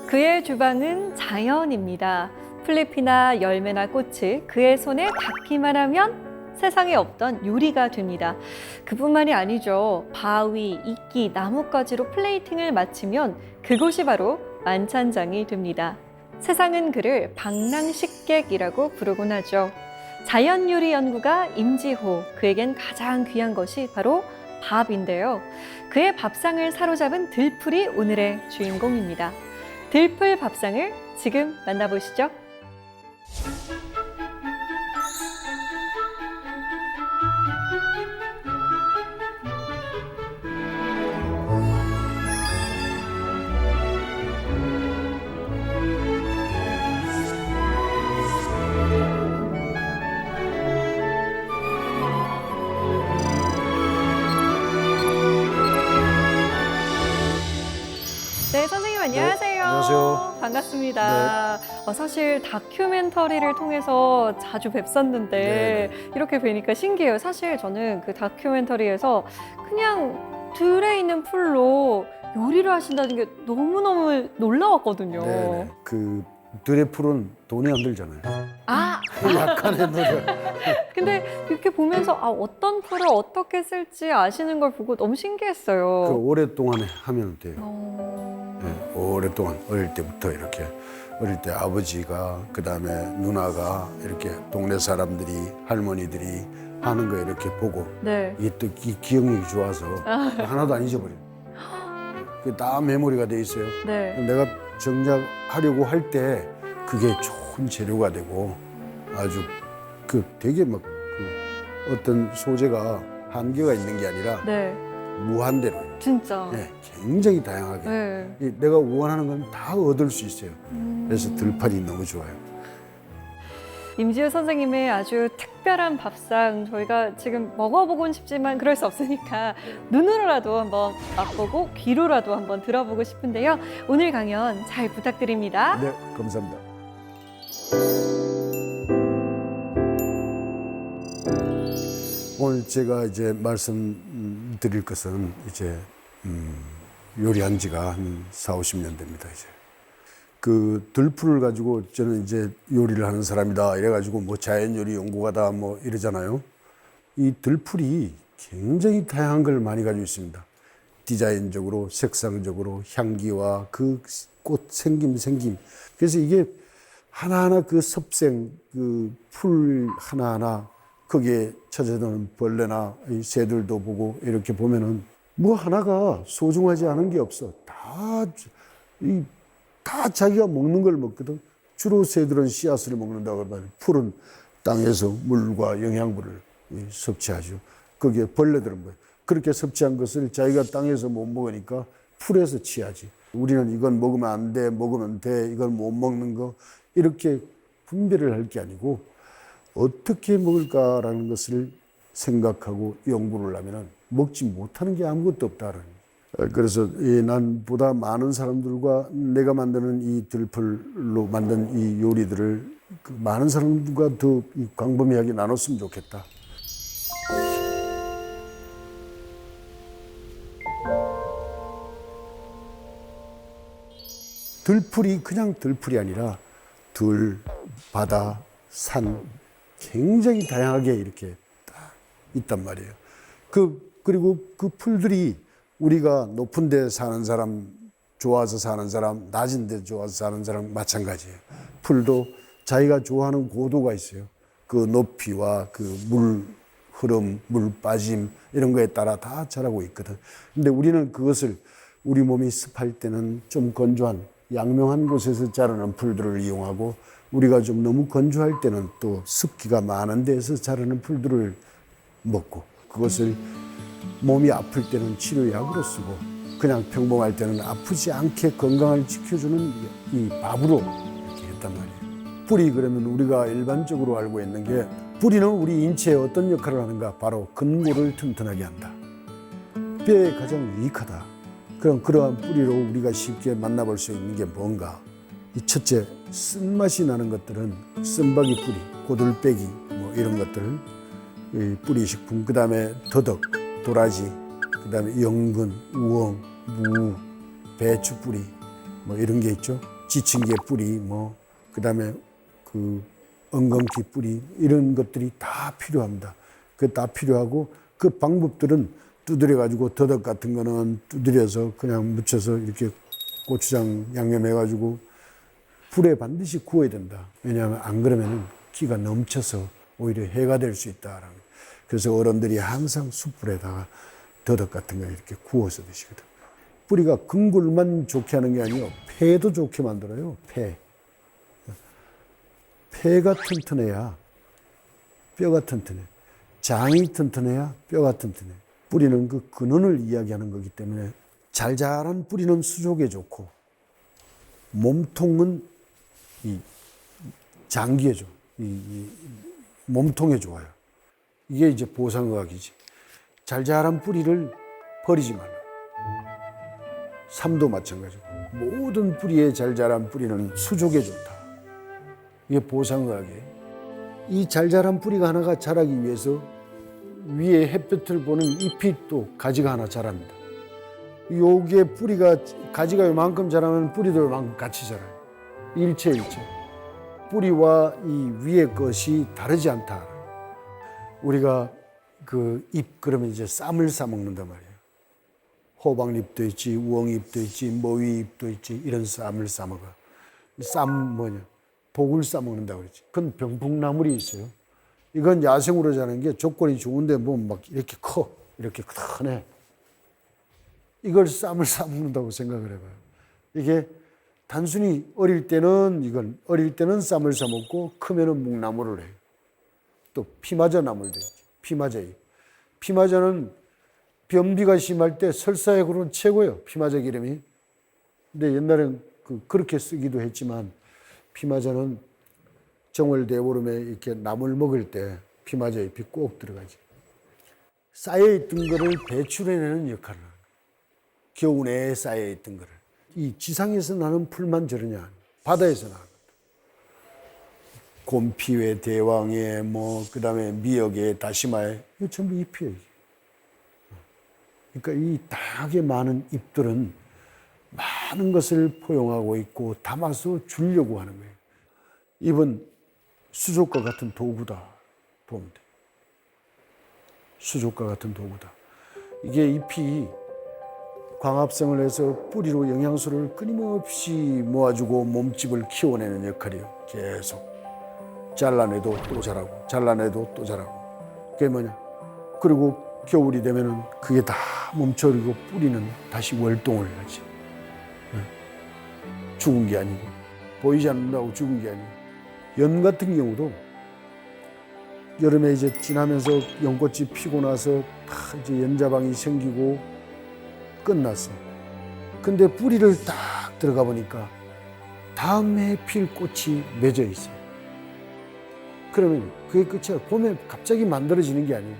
그의 주방은 자연입니다. 풀잎이나 열매나 꽃을 그의 손에 닿기만 하면 세상에 없던 요리가 됩니다. 그뿐만이 아니죠. 바위, 이끼, 나뭇가지로 플레이팅을 마치면 그곳이 바로 만찬장이 됩니다. 세상은 그를 방랑식객이라고 부르곤 하죠. 자연요리 연구가 임지호, 그에겐 가장 귀한 것이 바로 밥인데요. 그의 밥상을 사로잡은 들풀이 오늘의 주인공입니다. 들풀 밥상을 지금 만나보시죠. 네, 선생님 안녕하세요. 네, 안녕하세요. 반갑습니다. 사실 다큐멘터리를 통해서 자주 뵀었는데 네. 이렇게 뵈니까 신기해요. 사실 저는 그 다큐멘터리에서 그냥 들에 있는 풀로 요리를 하신다는 게 너무너무 놀라웠거든요. 네네. 그 들의 풀은 돈이 안 들잖아요. 아, 약간의 노력. 근데 이렇게 보면서 어떤 풀을 어떻게 쓸지 아시는 걸 보고 너무 그 신기했어요. 오랫동안 하면 돼요. 어... 네, 오랫동안 어릴 때부터 이렇게 어릴 때 아버지가 그다음에 누나가 이렇게 동네 사람들이 할머니들이 하는 거 이렇게 보고 네. 이게 또 이 기억력이 좋아서 하나도 안 잊어버려요. 그게 다 메모리가 돼 있어요. 네. 내가 정작 하려고 할 때 그게 좋은 재료가 되고 아주 그 되게 막 그 어떤 소재가 한계가 있는 게 아니라 네. 무한대로 진짜. 네, 굉장히 다양하게 네. 내가 원하는 건 다 얻을 수 있어요. 그래서 들판이 너무 좋아요. 임지우 선생님의 아주 특별한 밥상 저희가 지금 먹어보곤 싶지만 그럴 수 없으니까 눈으로라도 한번 맛보고 귀로라도 한번 들어보고 싶은데요. 오늘 강연 잘 부탁드립니다. 네, 감사합니다. 오늘 제가 이제 말씀드릴 것은 이제 요리한 지가 한 40-50년 됩니다. 이제 그 들풀을 가지고 저는 이제 요리를 하는 사람이다 이래가지고 뭐 자연요리 연구가다 뭐 이러잖아요. 이 들풀이 굉장히 다양한 걸 많이 가지고 있습니다. 디자인적으로, 색상적으로, 향기와 그 꽃 생김. 그래서 이게 하나하나 그 섭생, 그 풀 하나하나 거기에 처져드는 벌레나 이 새들도 보고 이렇게 보면은 뭐 하나가 소중하지 않은 게 없어. 다 자기가 먹는 걸 먹거든. 주로 새들은 씨앗을 먹는다고 그러면 풀은 땅에서 물과 영양분을 섭취하죠. 거기에 벌레들은 뭐예요? 그렇게 섭취한 것을 자기가 땅에서 못 먹으니까 풀에서 취하지. 우리는 이건 먹으면 안 돼, 먹으면 돼, 이건 못 먹는 거 이렇게 분별을 할 게 아니고 어떻게 먹을까라는 것을 생각하고 연구를 하면은 먹지 못하는 게 아무것도 없다는. 그래서 난 보다 많은 사람들과 내가 만드는 이 들풀로 만든 이 요리들을 그 많은 사람들과 더 광범위하게 나눴으면 좋겠다. 들풀이 그냥 들풀이 아니라 들, 바다, 산 굉장히 다양하게 이렇게 딱 있단 말이에요. 그리고 그 풀들이 우리가 높은 데 사는 사람, 좋아서 사는 사람, 낮은 데 좋아서 사는 사람 마찬가지예요. 풀도 자기가 좋아하는 고도가 있어요. 그 높이와 그 물 흐름, 물 빠짐 이런 거에 따라 다 자라고 있거든. 근데 우리는 그것을 우리 몸이 습할 때는 좀 건조한 양명한 곳에서 자라는 풀들을 이용하고 우리가 좀 너무 건조할 때는 또 습기가 많은 데서 자라는 풀들을 먹고 그것을 몸이 아플 때는 치료약으로 쓰고 그냥 평범할 때는 아프지 않게 건강을 지켜주는 이 밥으로 이렇게 했단 말이에요. 뿌리 그러면 우리가 일반적으로 알고 있는 게 뿌리는 우리 인체에 어떤 역할을 하는가? 바로 근골을 튼튼하게 한다. 뼈에 가장 유익하다. 그럼 그러한 뿌리로 우리가 쉽게 만나볼 수 있는 게 뭔가? 이 첫째, 쓴맛이 나는 것들은 쓴바기 뿌리, 고들빼기 뭐 이런 것들, 이 뿌리 식품, 그 다음에 더덕, 도라지, 그 다음에 연근, 우엉, 무, 배추 뿌리 뭐 이런 게 있죠. 지층계 뿌리, 뭐 그다음에 그 엉겅퀴 뿌리 이런 것들이 다 필요합니다. 그 다 필요하고 그 방법들은 두드려 가지고 더덕 같은 거는 두드려서 그냥 묻혀서 이렇게 고추장 양념해 가지고 불에 반드시 구워야 된다. 왜냐하면 안 그러면은 기가 넘쳐서 오히려 해가 될 수 있다라는. 그래서 어른들이 항상 숯불에다가 더덕 같은 거 이렇게 구워서 드시거든. 뿌리가 근골만 좋게 하는 게 아니고 폐도 좋게 만들어요. 폐가 튼튼해야 뼈가 튼튼해. 장이 튼튼해야 뼈가 튼튼해. 뿌리는 그 근원을 이야기하는 거기 때문에 잘 자란 뿌리는 수족에 좋고 몸통은 이 장기에 좋아. 이 몸통에 좋아요. 이게 이제 보상의학이지. 잘 자란 뿌리를 버리지 말라. 삶도 마찬가지고 모든 뿌리에 잘 자란 뿌리는 수족에 좋다. 이게 보상의학이에요. 이 잘 자란 뿌리가 하나가 자라기 위해서 위에 햇볕을 보는 잎이 또 가지가 하나 자랍니다. 요게 뿌리가 가지가 요만큼 자라면 뿌리도 요만큼 같이 자라요. 일체일체. 뿌리와 이 위의 것이 다르지 않다. 우리가 그 잎 그러면 이제 쌈을 싸 먹는단 말이에요. 호박잎도 있지, 우엉잎도 있지, 모위잎도 있지, 이런 쌈을 싸 먹어. 쌈 뭐냐? 복을 싸 먹는다고 그러지. 그건 병풍나물이 있어요. 이건 야생으로 자라는 게 조건이 좋은데 뭐 막 이렇게 커, 이렇게 크네. 이걸 쌈을 싸 먹는다고 생각을 해봐요. 이게 단순히 어릴 때는 쌈을 싸 먹고 크면은 묵나물을 해요. 또 피마저 나물도 있지. 피마저잎. 피마저는 변비가 심할 때 설사약으로는 최고예요. 피마저 기름이. 근데 옛날엔 그렇게 쓰기도 했지만 피마저는 정월대보름에 이렇게 나물 먹을 때 피마저 잎이 꼭 들어가지. 쌓여있던 거를 배출해내는 역할을 하는 거예요. 겨우내에 쌓여있던 거를. 이 지상에서 나는 풀만 저러냐. 바다에서 나는 거다. 곰피회, 대왕회, 뭐 그다음에 미역에, 다시마에 이거 전부 잎이에요. 그러니까 이 다양하게 많은 잎들은 많은 것을 포용하고 있고 담아서 주려고 하는 거예요. 잎은 수족과 같은 도구다 보면 돼. 수족과 같은 도구다. 이게 잎이 광합성을 해서 뿌리로 영양소를 끊임없이 모아주고 몸집을 키워내는 역할이에요. 계속 잘라내도 또 자라고 잘라내도 또 자라고. 그게 뭐냐? 그리고 겨울이 되면은 그게 다 멈춰버리고 뿌리는 다시 월동을 하지. 죽은 게 아니고 보이지 않는다고 죽은 게 아니고. 연 같은 경우도 여름에 이제 지나면서 연꽃이 피고 나서 다 이제 연자방이 생기고 끝났어. 근데 뿌리를 딱 들어가 보니까 다음 해에 필 꽃이 맺어 있어요. 그러면 그게 끝이야. 봄에 갑자기 만들어지는 게 아니에요.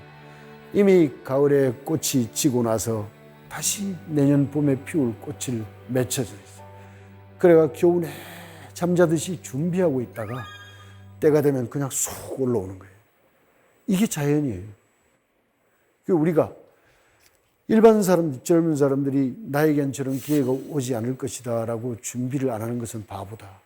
이미 가을에 꽃이 지고 나서 다시 내년 봄에 피울 꽃을 맺혀져 있어요. 그래가 겨울에 잠자듯이 준비하고 있다가 때가 되면 그냥 쏙 올라오는 거예요. 이게 자연이에요. 우리가 일반 사람, 젊은 사람들이 나에겐 저런 기회가 오지 않을 것이다 라고 준비를 안 하는 것은 바보다.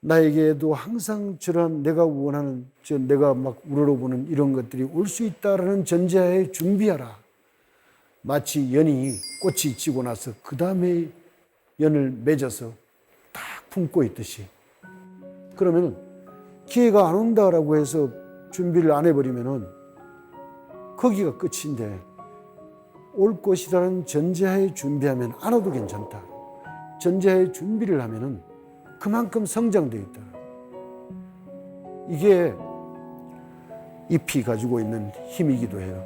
나에게도 항상 저런 내가 원하는, 내가 막 우러러보는 이런 것들이 올 수 있다라는 전제하에 준비하라. 마치 연이 꽃이 지고 나서 그 다음에 연을 맺어서 딱 품고 있듯이. 그러면 기회가 안 온다라고 해서 준비를 안 해버리면은 거기가 끝인데 올 것이라는 전제하에 준비하면 안 와도 괜찮다. 전제하에 준비를 하면은 그만큼 성장되어 있다. 이게 잎이 가지고 있는 힘이기도 해요.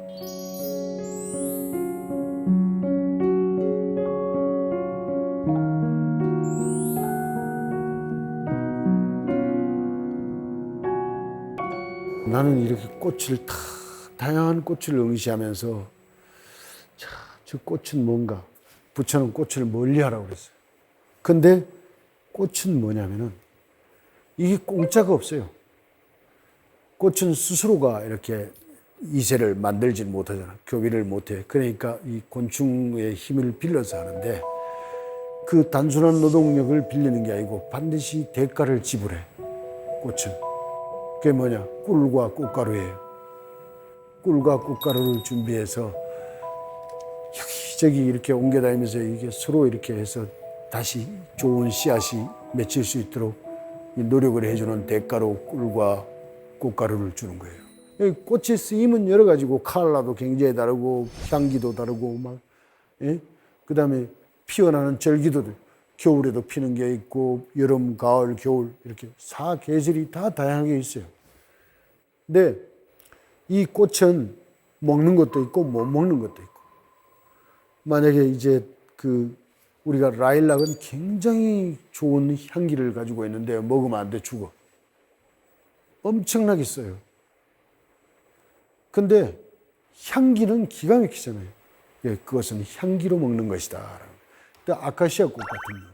나는 이렇게 꽃을 다양한 꽃을 응시하면서 저 꽃은 뭔가 부처는 꽃을 멀리하라고 그랬어요. 근데 꽃은 뭐냐면은 이게 공짜가 없어요. 꽃은 스스로가 이렇게 이세를 만들지 못하잖아. 교비를 못해. 그러니까 이 곤충의 힘을 빌려서 하는데 그 단순한 노동력을 빌리는 게 아니고 반드시 대가를 지불해. 꽃은. 그게 뭐냐? 꿀과 꽃가루예요. 꿀과 꽃가루를 준비해서 여기저기 이렇게 옮겨다니면서 이게 서로 이렇게 해서 다시 좋은 씨앗이 맺힐 수 있도록 이 노력을 해주는 대가로 꿀과 꽃가루를 주는 거예요. 꽃의 쓰임은 여러 가지고 컬러도 굉장히 다르고 향기도 다르고 막, 예? 그다음에 피어나는 절기도 겨울에도 피는 게 있고 여름, 가을, 겨울 이렇게 사계절이 다 다양하게 있어요. 근데 이 꽃은 먹는 것도 있고 못 먹는 것도 있고, 만약에 이제 우리가 라일락은 굉장히 좋은 향기를 가지고 있는데 먹으면 안 돼, 죽어. 엄청나게 써요. 근데 향기는 기가 막히잖아요. 예, 그것은 향기로 먹는 것이다. 근데 아카시아 꽃 같은 경우,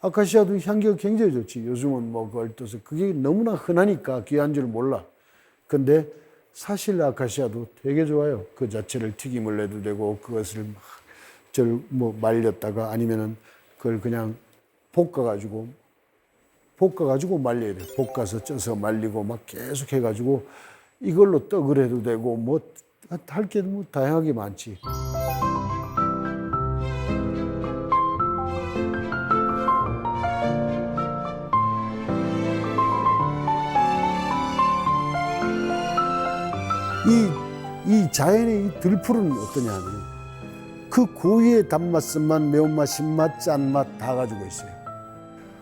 아카시아도 향기가 굉장히 좋지. 요즘은 뭐 그걸 떠서 그게 너무나 흔하니까 귀한 줄 몰라. 근데 사실 아카시아도 되게 좋아요. 그 자체를 튀김을 해도 되고, 그것을 뭐 말렸다가 아니면은 그걸 그냥 볶아가지고 말려야 돼. 볶아서 쪄서 말리고 막 계속 해가지고 이걸로 떡을 해도 되고 뭐 할 게 뭐 다양하게 많지. 이 자연의 이 들풀은 어떠냐 하면 그 고유의 단맛만, 매운맛, 신맛, 짠맛 다 가지고 있어요.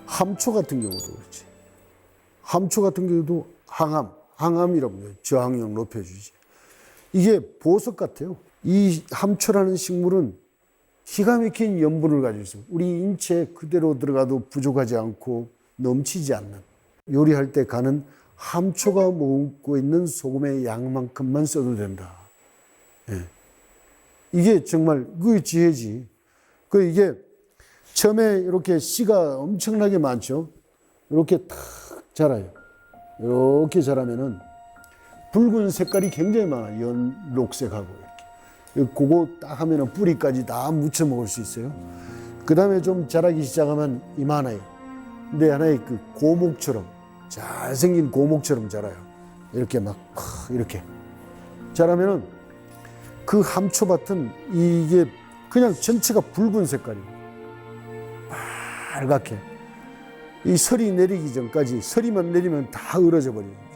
함초 같은 경우도 그렇지. 함초 같은 경우도 항암이라고 해요. 저항력 높여주지. 이게 보석 같아요. 이 함초라는 식물은 기가 막힌 염분을 가지고 있어요. 우리 인체에 그대로 들어가도 부족하지 않고 넘치지 않는. 요리할 때 간은 함초가 머금고 있는 소금의 양만큼만 써도 된다. 예. 이게 정말 그 지혜지. 이게 처음에 이렇게 씨가 엄청나게 많죠. 이렇게 탁 자라요. 이렇게 자라면은 붉은 색깔이 굉장히 많아. 연록색하고 이렇게. 그거 딱 하면은 뿌리까지 다 무쳐 먹을 수 있어요. 그 다음에 좀 자라기 시작하면 이만해요. 근데 하나의 그 고목처럼, 잘생긴 고목처럼 자라요. 이렇게 막 이렇게 자라면은 그 함초밭은 이게 그냥 전체가 붉은 색깔이에요. 빨갛게. 이 설이 내리기 전까지, 설이만 내리면 다 얼어져 버리는 거죠.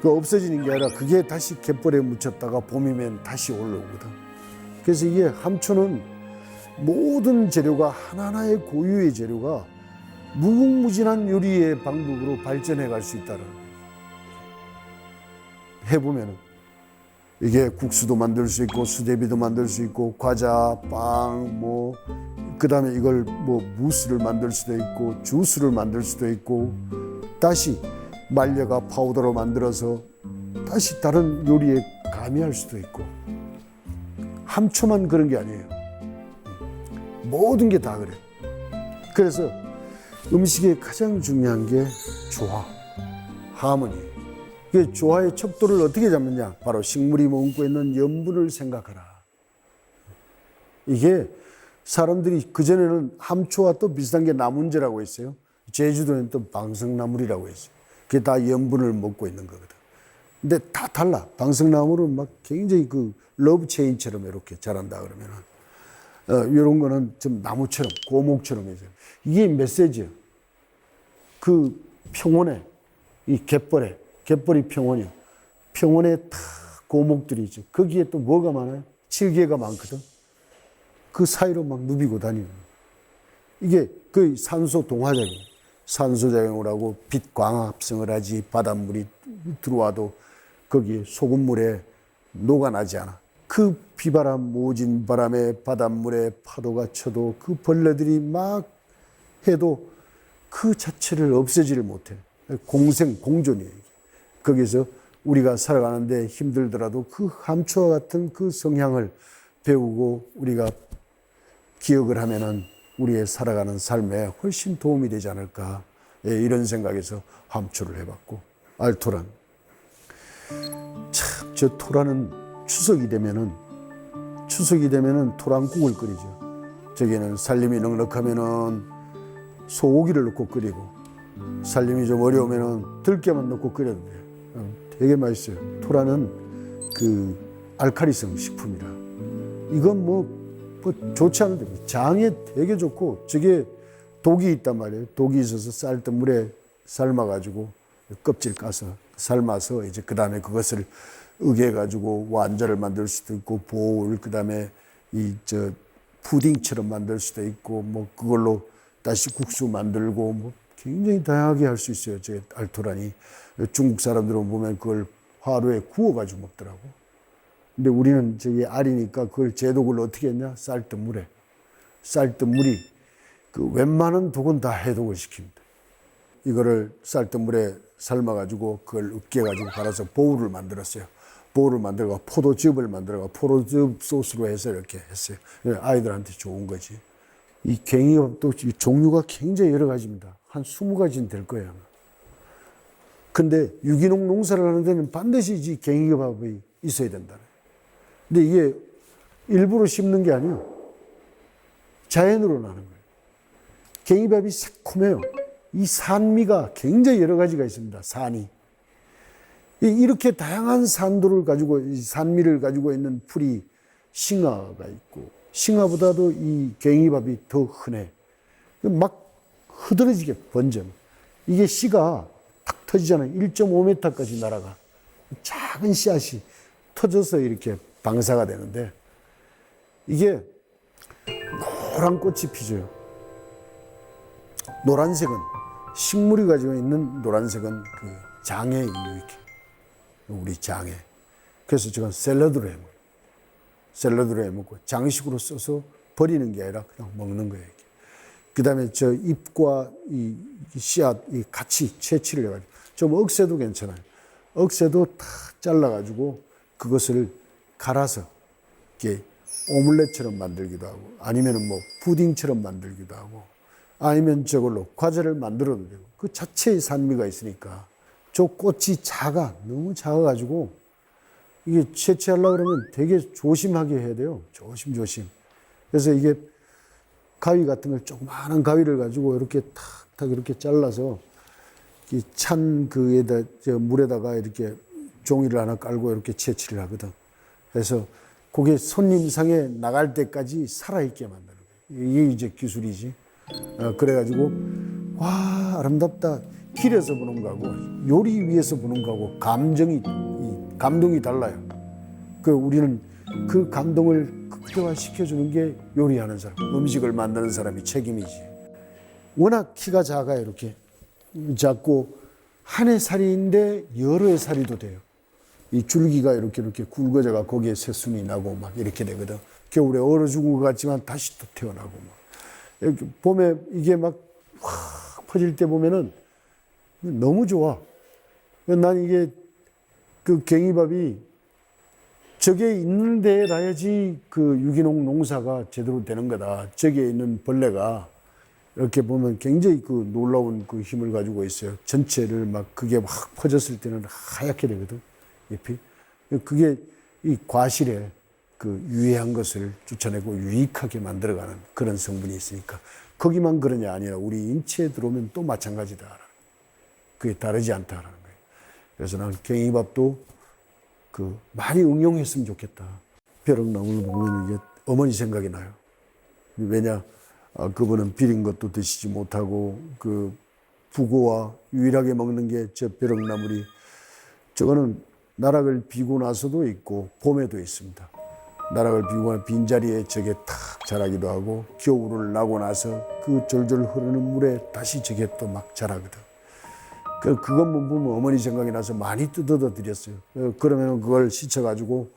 그 없어지는 게 아니라 그게 다시 갯벌에 묻혔다가 봄이면 다시 올라오거든. 그래서 이게 함초는 모든 재료가 하나하나의 고유의 재료가 무궁무진한 요리의 방법으로 발전해 갈 수 있다는 거예요. 해보면은 이게 국수도 만들 수 있고 수제비도 만들 수 있고 과자, 빵, 뭐 그다음에 이걸 뭐 무스를 만들 수도 있고 주스를 만들 수도 있고 다시 말려가 파우더로 만들어서 다시 다른 요리에 가미할 수도 있고. 함초만 그런 게 아니에요. 모든 게 다 그래. 그래서 음식의 가장 중요한 게 조화, 하모니. 그 조화의 척도를 어떻게 잡느냐? 바로 식물이 머금고 있는 염분을 생각하라. 이게 사람들이 그전에는 함초와 또 비슷한 게 나문재라고 있어요. 제주도에는 또 방석나물이라고 있어요. 그게 다 염분을 먹고 있는 거거든. 근데 다 달라. 방석나물은 막 굉장히 그 러브체인처럼 이렇게 자란다 그러면은, 이런 거는 좀 나무처럼, 고목처럼 해서. 이게 메시지예요. 그 평원에, 이 갯벌이 평원이야. 평원에 다 고목들이 있죠. 거기에 또 뭐가 많아요? 칠개가 많거든. 그 사이로 막 누비고 다니는. 이게 그 산소 동화작용. 산소작용을 하고 빛 광합성을 하지. 바닷물이 들어와도 거기에 소금물에 녹아나지 않아. 그 비바람, 모진 바람에 바닷물에 파도가 쳐도 그 벌레들이 막 해도 그 자체를 없애지를 못해. 공생공존이에요. 거기서 우리가 살아가는데 힘들더라도 그 함초와 같은 그 성향을 배우고 우리가 기억을 하면은 우리의 살아가는 삶에 훨씬 도움이 되지 않을까. 예, 이런 생각에서 함초를 해봤고. 알토란. 참, 저 토란은 추석이 되면은 토란국을 끓이죠. 저기는 살림이 넉넉하면은 소고기를 넣고 끓이고, 살림이 좀 어려우면은 들깨만 넣고 끓여도 돼요. 되게 맛있어요. 토라는 그 알칼리성 식품이라. 이건 뭐 좋지 않은데 장에 되게 좋고, 저게 독이 있단 말이에요. 독이 있어서 쌀뜨 물에 삶아가지고 껍질 까서 삶아서 이제 그 다음에 그것을 으개가지고 완자를 만들 수도 있고, 보울, 그 다음에 푸딩처럼 만들 수도 있고, 뭐 그걸로 다시 국수 만들고, 뭐 굉장히 다양하게 할 수 있어요. 저 알토란이. 중국 사람들은 보면 그걸 화로에 구워가지고 먹더라고. 근데 우리는 저기 알이니까 그걸 제독을 어떻게 했냐? 쌀뜨물에. 쌀뜨물이 그 웬만한 독은 다 해독을 시킵니다. 이거를 쌀뜨물에 삶아가지고 그걸 으깨가지고 갈아서 보울을 만들었어요. 보울을 만들어가 포도즙을 만들어가 포도즙 소스로 해서 이렇게 했어요. 아이들한테 좋은 거지. 이 갱이밥도 종류가 굉장히 여러 가지입니다. 한 20가지는 될 거예요, 아마. 근데 유기농 농사를 하는 데는 반드시 이 갱이밥이 있어야 된다. 근데 이게 일부러 심는 게 아니에요. 자연으로 나는 거예요. 갱이밥이 새콤해요. 이 산미가 굉장히 여러 가지가 있습니다. 산이. 이렇게 다양한 산도를 가지고, 이 산미를 가지고 있는 풀이 싱화가 있고, 싱화보다도 이 갱이밥이 더 흔해. 막 흐드러지게 번져. 이게 씨가 탁 터지잖아요. 1.5m까지 날아가. 작은 씨앗이 터져서 이렇게 방사가 되는데, 이게 노란 꽃이 피져요. 노란색은, 식물이 가지고 있는 노란색은 그 장에 이렇게, 우리 장에. 그래서 저건 샐러드로 해 먹어요. 샐러드로 해 먹고, 장식으로 써서 버리는 게 아니라 그냥 먹는 거예요. 그 다음에 저 잎과 이 씨앗 같이 채취를 해가지고, 좀 억새도 괜찮아요. 억새도 다 잘라가지고 그것을 갈아서 이렇게 오믈렛처럼 만들기도 하고, 아니면은 뭐 푸딩처럼 만들기도 하고, 아니면 저걸로 과자를 만들어도 되고, 그 자체의 산미가 있으니까. 저 꽃이 작아. 너무 작아가지고, 이게 채취하려고 그러면 되게 조심하게 해야 돼요. 조심조심. 그래서 이게 가위 같은 걸, 조그마한 가위를 가지고 이렇게 탁탁 이렇게 잘라서, 이 찬 그에다, 물에다가 이렇게 종이를 하나 깔고 이렇게 채취를 하거든. 그래서 그게 손님상에 나갈 때까지 살아있게 만드는 거예요. 이게 이제 기술이지. 그래가지고, 와, 아름답다. 길에서 보는 거하고 요리 위에서 보는 거하고 감동이 달라요. 우리는 그 감동을 극대화시켜주는 게 요리하는 사람, 음식을 만드는 사람이 책임이지. 워낙 키가 작아요. 이렇게 작고, 한 해 살이인데 여러 해 살이도 돼요. 이 줄기가 이렇게 굵어져가 거기에 새순이 나고 막 이렇게 되거든. 겨울에 얼어 죽은 것 같지만 다시 또 태어나고 막. 이렇게 봄에 이게 막 확 퍼질 때 보면은 너무 좋아. 난 이게 그 갱이밥이 저게 있는 데에 놔야지 그 유기농 농사가 제대로 되는 거다. 저기에 있는 벌레가 이렇게 보면 굉장히 그 놀라운 그 힘을 가지고 있어요. 전체를 막 그게 확 퍼졌을 때는 하얗게 되거든. 잎이. 그게 이 과실에 그 유해한 것을 쫓아내고 유익하게 만들어가는 그런 성분이 있으니까, 거기만 그러냐 아니라 우리 인체에 들어오면 또 마찬가지다. 그게 다르지 않다라는 거예요. 그래서 난 갱이밥도 그 많이 응용했으면 좋겠다. 벼룩나무를 보면 이게 어머니 생각이 나요. 왜냐, 그분은 비린 것도 드시지 못하고 그 부고와 유일하게 먹는 게 저 벼룩나물이, 저거는 나락을 비고 나서도 있고 봄에도 있습니다. 나락을 비고 빈자리에 저게 탁 자라기도 하고, 겨울을 나고 나서 그 졸졸 흐르는 물에 다시 저게 또 막 자라거든. 그것만 보면 어머니 생각이 나서 많이 뜯어다 드렸어요. 그러면 그걸 씻어가지고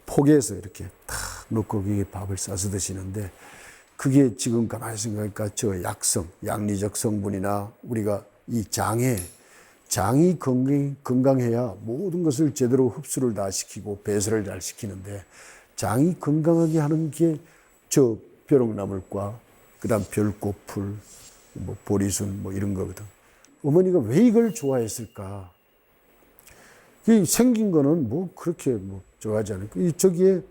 포개해서 이렇게 탁 넣고 거기에 밥을 싸서 드시는데, 그게 지금 가만히 생각하니까 저 약성, 양리적 성분이나 우리가 이 장이 건강해야 모든 것을 제대로 흡수를 다 시키고 배설을 잘 시키는데, 장이 건강하게 하는 게 저 벼룩나물과 그다음 별꽃풀, 뭐 보리순 뭐 이런 거거든. 어머니가 왜 이걸 좋아했을까? 생긴 거는 뭐 그렇게 뭐 좋아하지 않아요. 저기에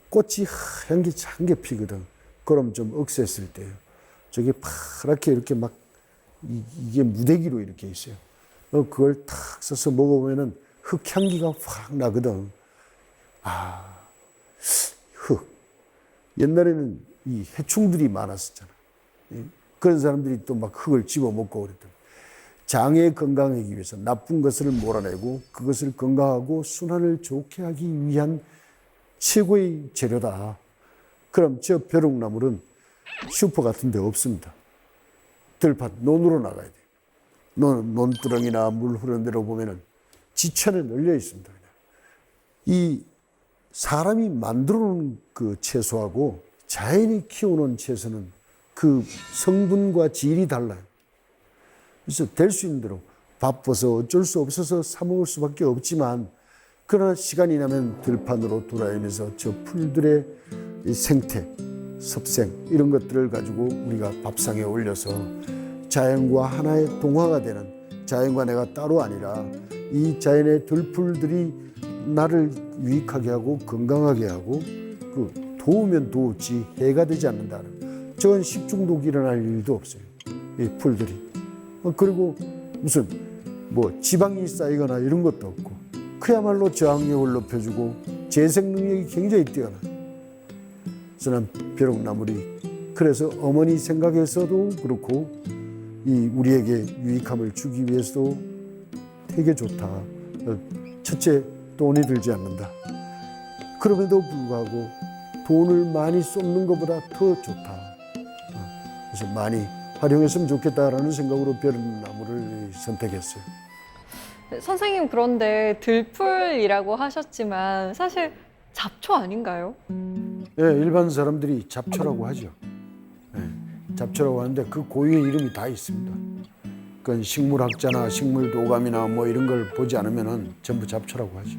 꽃이 하얀 게 피거든. 그럼 좀 억셌을 때요. 저게 파랗게 이렇게 막 이게 무대기로 이렇게 있어요. 그걸 탁 써서 먹어보면은 흙향기가 확 나거든. 아, 흙. 옛날에는 이 해충들이 많았었잖아. 그런 사람들이 또 막 흙을 집어 먹고 그랬더니 장에 건강하기 위해서 나쁜 것을 몰아내고 그것을 건강하고 순환을 좋게 하기 위한 최고의 재료다. 그럼 저 벼룩나물은 슈퍼 같은 데 없습니다. 들판, 논으로 나가야 돼요. 논두렁이나 물 흐르는 데로 보면은 지천에 널려 있습니다. 그냥. 이 사람이 만들어 놓은 그 채소하고 자연이 키워놓은 채소는 그 성분과 질이 달라요. 그래서 될 수 있는 대로 바빠서 어쩔 수 없어서 사 먹을 수밖에 없지만 그러나 시간이 나면 들판으로 돌아다니면서 저 풀들의 이 생태, 섭생 이런 것들을 가지고 우리가 밥상에 올려서 자연과 하나의 동화가 되는, 자연과 내가 따로 아니라 이 자연의 들풀들이 나를 유익하게 하고 건강하게 하고 그 도우면 도우지 해가 되지 않는다는, 저건 식중독이 일어날 일도 없어요. 이 풀들이. 그리고 무슨 뭐 지방이 쌓이거나 이런 것도 없고 그야말로 저항력을 높여주고 재생 능력이 굉장히 뛰어나요. 그래서 난 벼룩나물이 그래서 어머니 생각에서도 그렇고 이 우리에게 유익함을 주기 위해서도 되게 좋다. 첫째, 돈이 들지 않는다. 그럼에도 불구하고 돈을 많이 쏟는 것보다 더 좋다. 그래서 많이 활용했으면 좋겠다라는 생각으로 벼룩나물을 선택했어요. 선생님, 그런데 들풀이라고 하셨지만 사실 잡초 아닌가요? 예, 일반 사람들이 잡초라고 하죠. 예, 잡초라고 하는데 그 고유의 이름이 다 있습니다. 그건 식물학자나 식물도감이나 뭐 이런 걸 보지 않으면은 전부 잡초라고 하죠.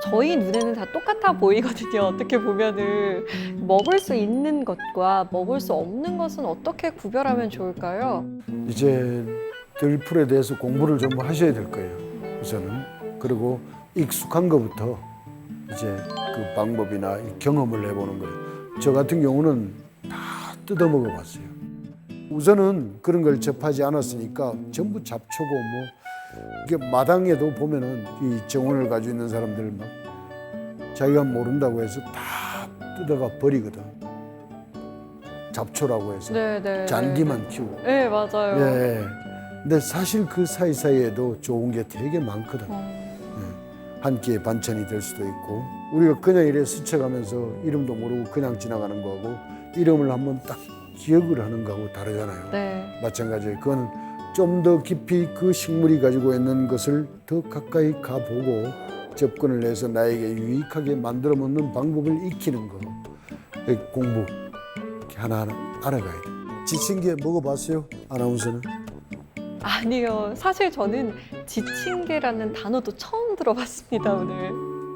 저희 눈에는 다 똑같아 보이거든요. 어떻게 보면은 먹을 수 있는 것과 먹을 수 없는 것은 어떻게 구별하면 좋을까요? 이제 들풀에 대해서 공부를 좀 하셔야 될 거예요. 우선은. 그리고 익숙한 것부터 이제 그 방법이나 경험을 해보는 거예요. 저 같은 경우는 다 뜯어 먹어봤어요. 우선은 그런 걸 접하지 않았으니까 전부 잡초고 뭐 이게 마당에도 보면은 이 정원을 가지고 있는 사람들 막 자기가 모른다고 해서 다 뜯어가 버리거든. 잡초라고 해서 네. 잔디만 키우고. 네, 맞아요. 예. 근데 사실 그 사이사이에도 좋은 게 되게 많거든. 한 끼의 반찬이 될 수도 있고 우리가 그냥 이래 스쳐가면서 이름도 모르고 그냥 지나가는 거하고 이름을 한번 딱 기억을 하는 거하고 다르잖아요. 네. 마찬가지예요. 그건 좀 더 깊이 그 식물이 가지고 있는 것을 더 가까이 가보고 접근을 해서 나에게 유익하게 만들어 먹는 방법을 익히는 거. 공부 이렇게 하나하나 알아가야 돼. 지친게 먹어봤어요? 아나운서는? 아니요. 사실 저는 지친개라는 단어도 처음 들어봤습니다, 오늘.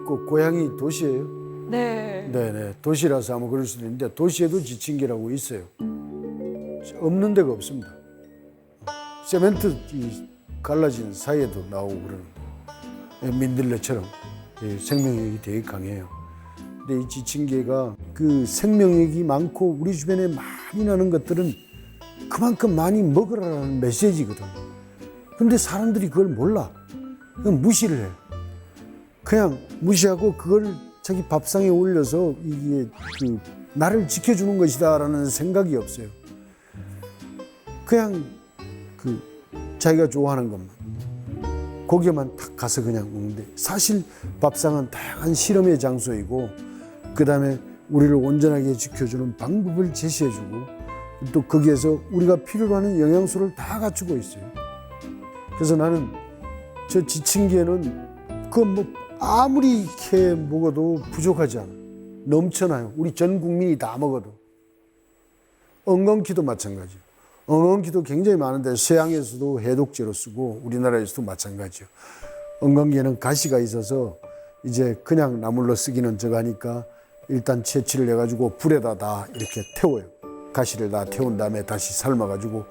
그 고향이 도시예요? 네. 네네. 도시라서 아마 그럴 수도 있는데 도시에도 지친개라고 있어요. 없는 데가 없습니다. 세멘트 갈라진 사이에도 나오고 그러는 민들레처럼 생명력이 되게 강해요. 근데 이 지친개가 그 생명력이 많고 우리 주변에 많이 나는 것들은 그만큼 많이 먹으라는 메시지거든. 근데 사람들이 그걸 몰라. 그냥 무시를 해. 그냥 무시하고 그걸 자기 밥상에 올려서 이게 그 나를 지켜주는 것이다라는 생각이 없어요. 그냥 그 자기가 좋아하는 것만 거기에만 딱 가서 그냥 먹는데 사실 밥상은 다양한 실험의 장소이고 그 다음에 우리를 온전하게 지켜주는 방법을 제시해주고 또 거기에서 우리가 필요로 하는 영양소를 다 갖추고 있어요. 그래서 나는 저 지친개는 그 뭐 아무리 이렇게 먹어도 부족하지 않아. 넘쳐나요. 우리 전 국민이 다 먹어도. 엉겅퀴도 마찬가지예요. 엉겅퀴도 굉장히 많은데 서양에서도 해독제로 쓰고 우리나라에서도 마찬가지예요. 엉겅퀴에는 가시가 있어서 이제 그냥 나물로 쓰기는 저가니까 일단 채취를 해가지고 불에다 다 이렇게 태워요. 가시를 다 태운 다음에 다시 삶아가지고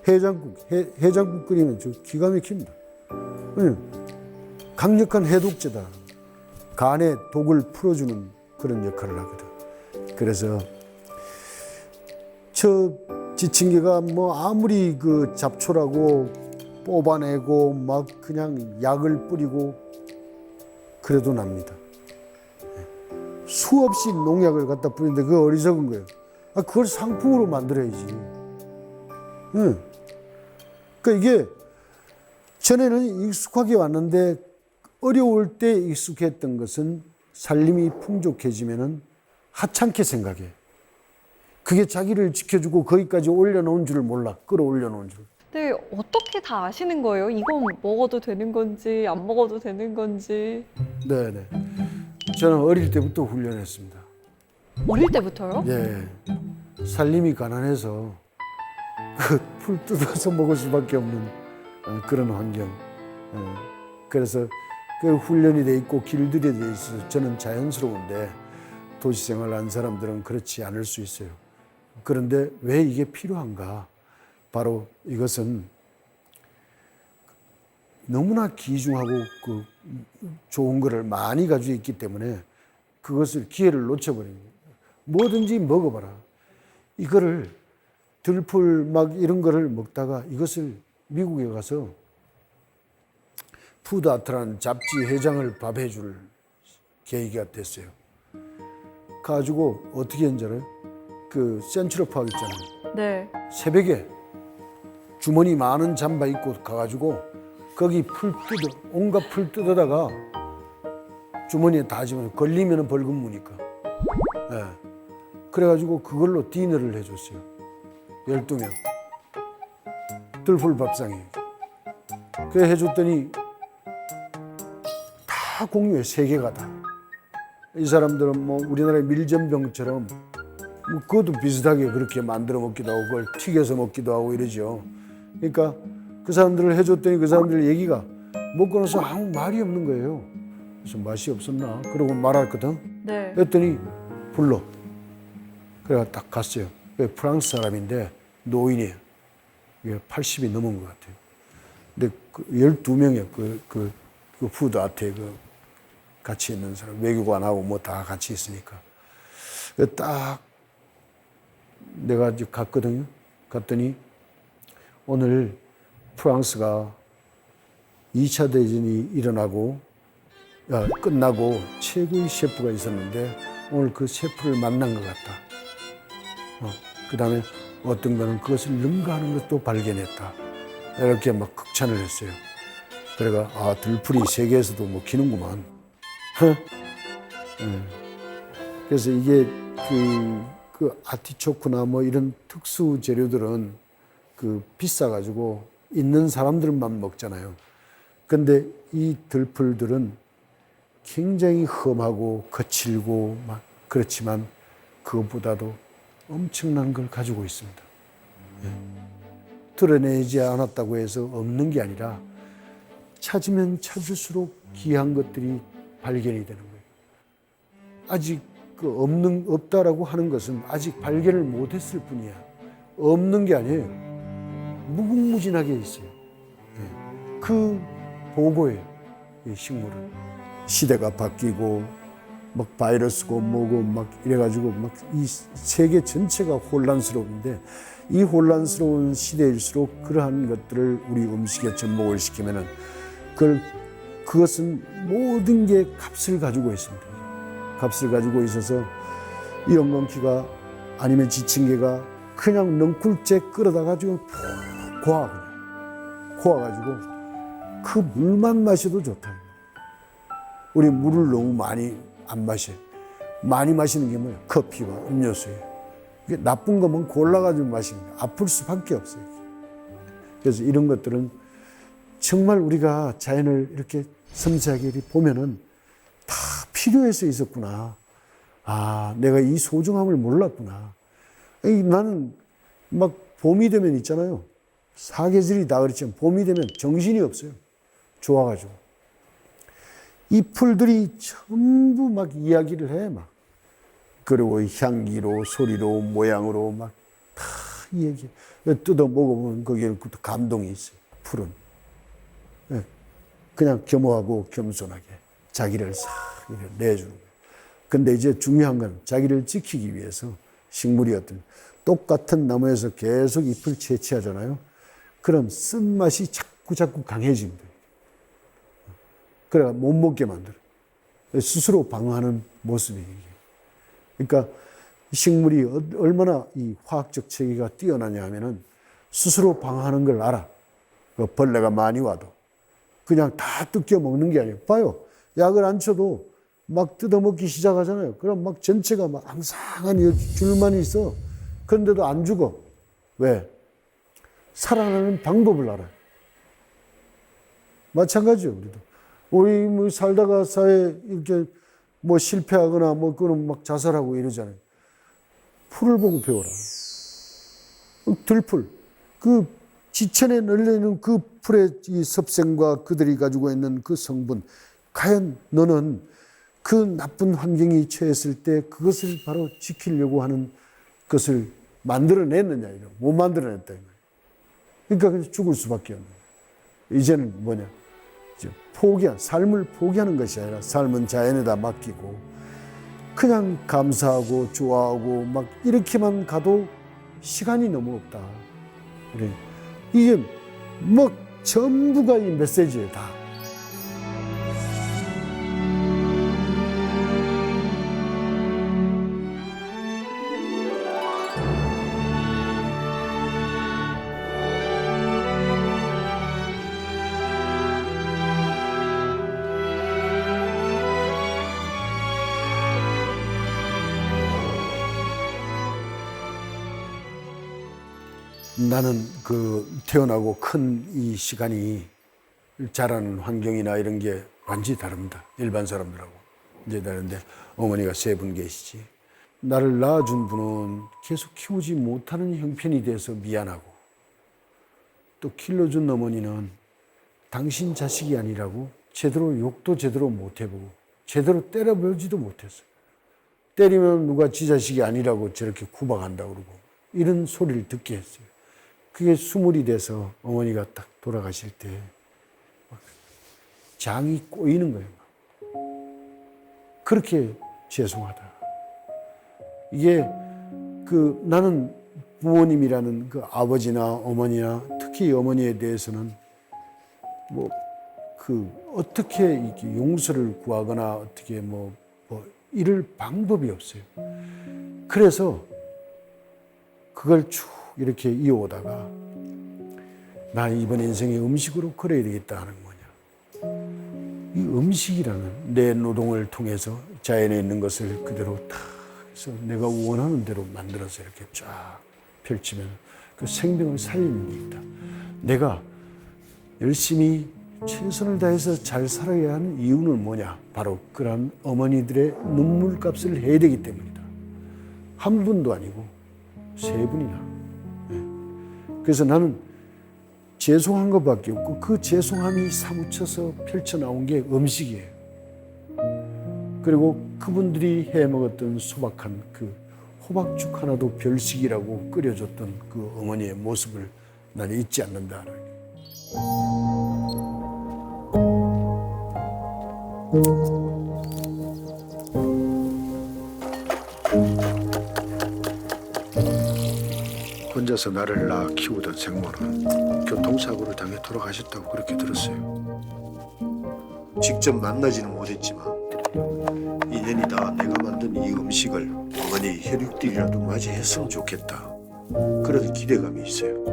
해장국 끓이면 저 기가 막힙니다. 강력한 해독제다. 간의 독을 풀어주는 그런 역할을 하거든. 그래서 저 지친 개가 뭐 아무리 그 잡초라고 뽑아내고 막 그냥 약을 뿌리고 그래도 납니다. 수없이 농약을 갖다 뿌리는데 그거 어리석은 거예요. 그걸 상품으로 만들어야지. 응. 그러니까 이게 전에는 익숙하게 왔는데 어려울 때 익숙했던 것은 살림이 풍족해지면은 하찮게 생각해. 그게 자기를 지켜주고 거기까지 올려놓은 줄 몰라. 끌어올려놓은 줄. 근데 어떻게 다 아시는 거예요? 이건 먹어도 되는 건지 안 먹어도 되는 건지. 네네. 저는 어릴 때부터 훈련했습니다. 어릴 때부터요? 예. 살림이 가난해서 그 풀 뜯어서 먹을 수밖에 없는 그런 환경. 그래서 그 훈련이 돼 있고 길들여 돼 있어서 저는 자연스러운데 도시 생활한 사람들은 그렇지 않을 수 있어요. 그런데 왜 이게 필요한가? 바로 이것은 너무나 귀중하고 그 좋은 거를 많이 가지고 있기 때문에 그것을 기회를 놓쳐버리는 거예요. 뭐든지 먹어봐라. 이거를 들풀 막 이런 거를 먹다가 이것을 미국에 가서 푸드아트라는 잡지 회장을 밥해 줄 계기가 됐어요. 가지고 어떻게 했는지 알아요? 그 센트럴파크 있잖아요. 네. 새벽에 주머니 많은 잠바 입고 가가지고 거기 온갖 풀 뜯어다가 주머니에 다 집어넣어. 걸리면 벌금 무니까. 예. 그래가지고 그걸로 디너를 해줬어요. 12명. 들풀 밥상에. 그래 해줬더니 다 공유해. 3개가 다. 이 사람들은 뭐 우리나라의 밀전병처럼 뭐 그것도 비슷하게 그렇게 만들어 먹기도 하고 그걸 튀겨서 먹기도 하고 이러죠. 그러니까 그 사람들을 해줬더니 그 사람들 얘기가 먹고 나서 아무 말이 없는 거예요. 그래서 맛이 없었나? 그러고 말했거든. 네. 그랬더니 불러. 그래가 딱 갔어요. 프랑스 사람인데 노인이에요. 80이 넘은 것 같아요. 근데 12명이에요. 그 푸드 아트에 같이 있는 사람, 외교관하고 뭐 다 같이 있으니까. 딱 내가 이제 갔거든요. 갔더니 오늘 프랑스가 2차 대전이 끝나고 최고의 셰프가 있었는데 오늘 그 셰프를 만난 것 같다. 그 다음에 어떤 거는 그것을 능가하는 것도 발견했다. 이렇게 막 극찬을 했어요. 그래가 들풀이 세계에서도 먹히는구만. 그래서 이게 그 아티초크나 뭐 이런 특수 재료들은 비싸가지고 있는 사람들만 먹잖아요. 근데 이 들풀들은 굉장히 험하고 거칠고 막 그렇지만 그것보다도 엄청난 걸 가지고 있습니다. 드러내지 않았다고 해서 없는 게 아니라 찾으면 찾을수록 귀한 것들이 발견이 되는 거예요. 아직 없다라고 하는 것은 아직 발견을 못했을 뿐이야. 없는 게 아니에요. 무궁무진하게 있어요. 그 보고예요. 이 식물은. 시대가 바뀌고 막 바이러스고 뭐고 막 이래가지고 막 이 세계 전체가 혼란스러운데 이 혼란스러운 시대일수록 그러한 것들을 우리 음식에 접목을 시키면은 그것은 모든 게 값을 가지고 있습니다. 값을 가지고 있어서 이 엉겅퀴가 아니면 지친개가 그냥 넝쿨째 끌어다가지고 푹 고아가지고 그 물만 마셔도 좋다. 우리 물을 너무 많이 안 마셔. 많이 마시는 게 뭐예요? 커피와 음료수예요. 이게 나쁜 거면 골라가지고 마시는 거예요. 아플 수밖에 없어요. 그래서 이런 것들은 정말 우리가 자연을 이렇게 섬세하게 보면은 다 필요해서 있었구나. 내가 이 소중함을 몰랐구나. 나는 막 봄이 되면 있잖아요. 사계절이 다 그렇지만 봄이 되면 정신이 없어요. 좋아가지고. 이 풀들이 전부 막 이야기를 해, 막. 그리고 향기로, 소리로, 모양으로 막 다 이야기. 뜯어 먹어보면 거기에 감동이 있어요. 풀은. 그냥 겸허하고 겸손하게 자기를 싹 내주는 거예요. 근데 이제 중요한 건 자기를 지키기 위해서 식물이 똑같은 나무에서 계속 잎을 채취하잖아요. 그럼 쓴맛이 자꾸 강해집니다. 그래가 못 먹게 만들어. 스스로 방어하는 모습이에요. 그러니까 식물이 얼마나 이 화학적 체계가 뛰어나냐 하면은 스스로 방어하는 걸 알아. 그 벌레가 많이 와도. 그냥 다 뜯겨 먹는 게 아니에요. 봐요. 약을 안 쳐도 막 뜯어먹기 시작하잖아요. 그럼 막 전체가 막 앙상한 줄만 있어. 그런데도 안 죽어. 왜? 살아나는 방법을 알아요. 마찬가지죠, 우리도. 우리 뭐 살다가 사회 이렇게 뭐 실패하거나 뭐 그런 막 자살하고 이러잖아요. 풀을 보고 배워라. 들풀. 그 지천에 널려있는 그 풀의 이 섭생과 그들이 가지고 있는 그 성분. 과연 너는 그 나쁜 환경에 처했을 때 그것을 바로 지키려고 하는 것을 만들어냈느냐, 이런. 못 만들어냈다. 그러니까 그냥 죽을 수밖에 없는 거예요. 이제는 뭐냐. 이제 삶을 포기하는 것이 아니라 삶은 자연에다 맡기고 그냥 감사하고 좋아하고 막 이렇게만 가도 시간이 너무 없다. 그래. 이게 뭐 전부가 이 메시지예요, 다. 나는 그 태어나고 큰 이 시간이 자라는 환경이나 이런 게 완전히 다릅니다. 일반 사람들하고. 이제 다른데 어머니가 3분 계시지. 나를 낳아준 분은 계속 키우지 못하는 형편이 돼서 미안하고 또 길러준 어머니는 당신 자식이 아니라고 제대로 욕도 제대로 못 해보고 제대로 때려보지도 못했어요. 때리면 누가 지 자식이 아니라고 저렇게 구박한다고 그러고 이런 소리를 듣게 했어요. 그게 수물이 돼서 어머니가 딱 돌아가실 때 장이 꼬이는 거예요. 그렇게 죄송하다. 이게 나는 부모님이라는 그 아버지나 어머니나 특히 어머니에 대해서는 어떻게 이렇게 용서를 구하거나 어떻게 이럴 방법이 없어요. 그래서 그걸 쭉 이렇게 이어오다가 나 이번 인생에 음식으로 걸어야 되겠다 하는 거냐. 이 음식이라는 내 노동을 통해서 자연에 있는 것을 그대로 다 해서 내가 원하는 대로 만들어서 이렇게 쫙 펼치면 그 생명을 살리는 게 있다. 내가 열심히 최선을 다해서 잘 살아야 하는 이유는 뭐냐. 바로 그런 어머니들의 눈물값을 해야 되기 때문이다. 한 분도 아니고 3분이나. 그래서 나는 죄송한 것밖에 없고 그 죄송함이 사무쳐서 펼쳐나온 게 음식이에요. 그리고 그분들이 해먹었던 소박한 그 호박죽 하나도 별식이라고 끓여줬던 그 어머니의 모습을 나는 잊지 않는다. 혼자서 나를 낳아 키우던 생모는 교통사고를 당해 돌아가셨다고 그렇게 들었어요. 직접 만나지는 못했지만 인연이 다 내가 만든 이 음식을 어머니 혈육들이라도 맞이했으면 좋겠다. 그런 기대감이 있어요.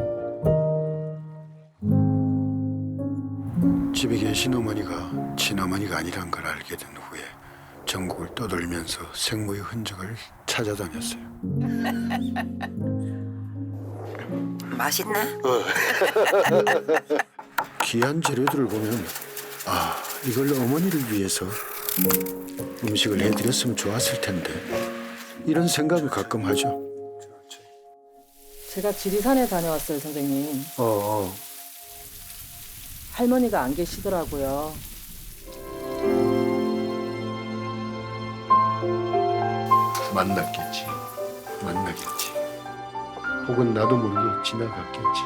집에 계신 어머니가 친어머니가 아니란 걸 알게 된 후에 전국을 떠돌면서 생모의 흔적을 찾아다녔어요. 맛있나? 귀한 재료들을 보면 이걸 어머니를 위해서 음식을 해드렸으면 좋았을 텐데 이런 생각을 가끔 하죠. 제가 지리산에 다녀왔어요, 선생님. 할머니가 안 계시더라고요. 만나겠지. 혹은 나도 모르게 지나갔겠지.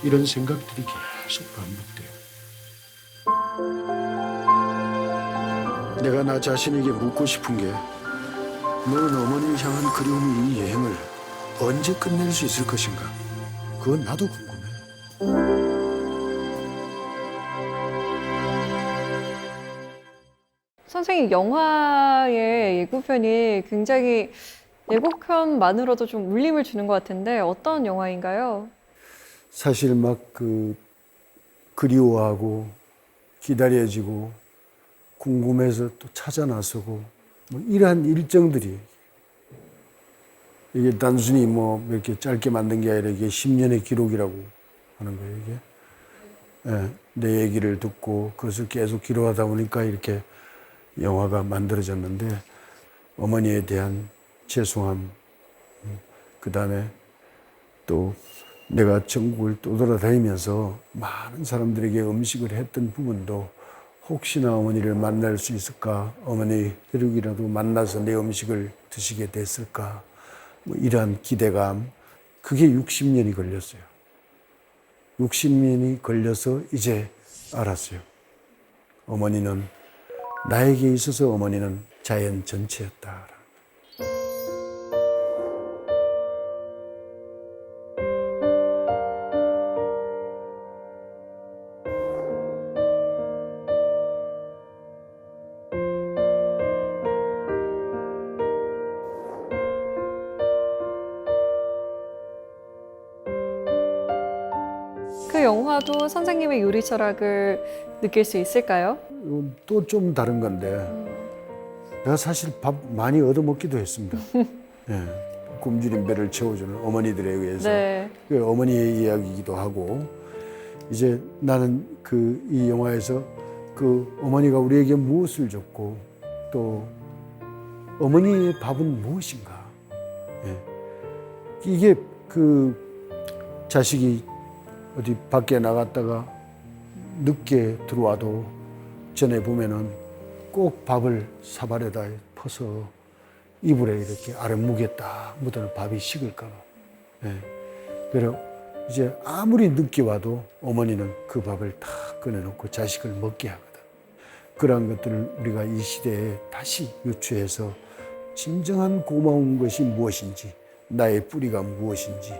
이런 생각들이 계속 반복돼요. 내가 나 자신에게 묻고 싶은 게 넌 어머니를 향한 그리움의 이 여행을 언제 끝낼 수 있을 것인가? 그건 나도 궁금해. 선생님, 영화의 예고편이 굉장히 예고편만으로도 좀 울림을 주는 것 같은데 어떤 영화인가요? 사실 막 그리워하고 기다려지고 궁금해서 또 찾아 나서고 뭐 이러한 일정들이 이게 단순히 뭐 이렇게 짧게 만든 게 아니라 이게 10년의 기록이라고 하는 거예요, 이게. 예, 내 얘기를 듣고 그것을 계속 기록하다 보니까 이렇게 영화가 만들어졌는데 어머니에 대한 죄송함, 그 다음에 또 내가 전국을 또 돌아다니면서 많은 사람들에게 음식을 했던 부분도 혹시나 어머니를 만날 수 있을까, 어머니 혈육이라도 만나서 내 음식을 드시게 됐을까, 뭐 이러한 기대감, 그게 60년이 걸렸어요. 60년이 걸려서 이제 알았어요. 어머니는, 나에게 있어서 어머니는 자연 전체였다. 그 영화도 선생님의 요리 철학을 느낄 수 있을까요? 또 좀 다른 건데, 내가 사실 밥 많이 얻어먹기도 했습니다. 예, 굶주린 배를 채워주는 어머니들에 의해서. 네. 그 어머니의 이야기이기도 하고, 이제 나는 이 영화에서 그 어머니가 우리에게 무엇을 줬고, 또 어머니의 밥은 무엇인가. 예. 이게 자식이 어디 밖에 나갔다가 늦게 들어와도 전에 보면은 꼭 밥을 사발에다 퍼서 이불에 이렇게 아랫목에 딱 묻어놓은 밥이 식을까 봐. 예. 그래서 이제 아무리 늦게 와도 어머니는 그 밥을 다 꺼내놓고 자식을 먹게 하거든. 그러한 것들을 우리가 이 시대에 다시 유추해서 진정한 고마운 것이 무엇인지, 나의 뿌리가 무엇인지,